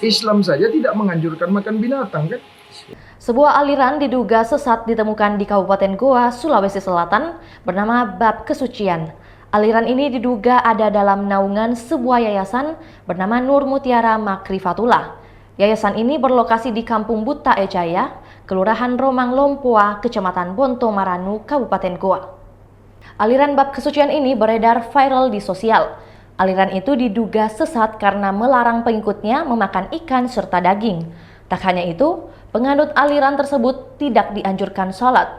Islam saja tidak menganjurkan makan binatang kan? Sebuah aliran diduga sesat ditemukan di Kabupaten Goa, Sulawesi Selatan bernama Bab Kesucian. Aliran ini diduga ada dalam naungan sebuah yayasan bernama Nur Mutiara Makrifatullah. Yayasan ini berlokasi di Kampung Buta Ejaya, Kelurahan Romang Lompoa, Kecamatan Bonto Maranu, Kabupaten Goa. Aliran bab kesucian ini beredar viral di sosial. Aliran itu diduga sesat karena melarang pengikutnya memakan ikan serta daging. Tak hanya itu, penganut aliran tersebut tidak dianjurkan sholat.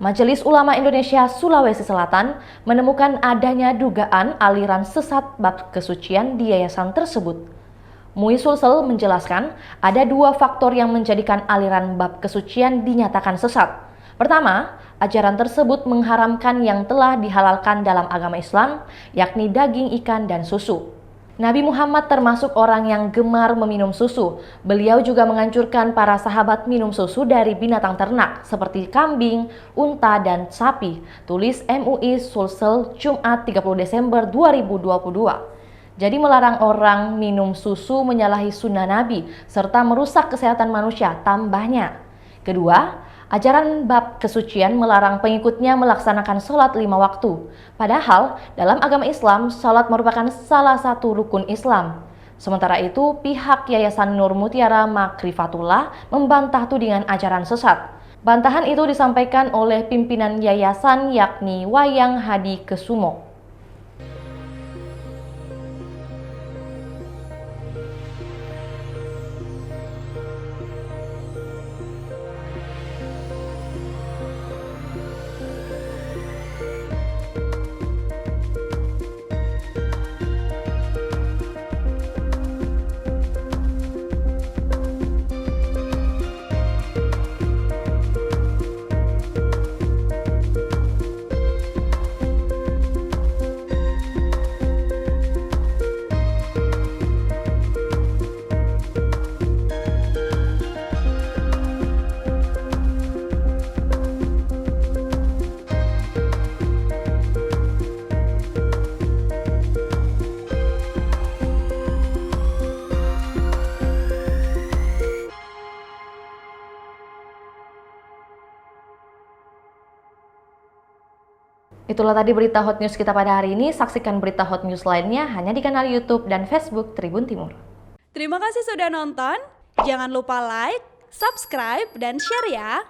Majelis Ulama Indonesia Sulawesi Selatan menemukan adanya dugaan aliran sesat bab kesucian di yayasan tersebut. MUI Sulsel menjelaskan ada dua faktor yang menjadikan aliran bab kesucian dinyatakan sesat. Pertama, ajaran tersebut mengharamkan yang telah dihalalkan dalam agama Islam, yakni daging, ikan, dan susu. Nabi Muhammad termasuk orang yang gemar meminum susu. Beliau juga menganjurkan para sahabat minum susu dari binatang ternak seperti kambing, unta, dan sapi. Tulis MUI Sulsel Jumat 30 Desember 2022. Jadi melarang orang minum susu menyalahi sunnah Nabi serta merusak kesehatan manusia, tambahnya. Kedua, ajaran bab kesucian melarang pengikutnya melaksanakan sholat 5 waktu. Padahal dalam agama Islam, sholat merupakan salah satu rukun Islam. Sementara itu, pihak Yayasan Nur Mutiara Makrifatullah membantah tudingan ajaran sesat. Bantahan itu disampaikan oleh pimpinan yayasan yakni Wayang Hadi Kesumo. Itulah tadi berita hot news kita pada hari ini. Saksikan berita hot news lainnya hanya di kanal YouTube dan Facebook Tribun Timur. Terima kasih sudah nonton. Jangan lupa like, subscribe, dan share ya.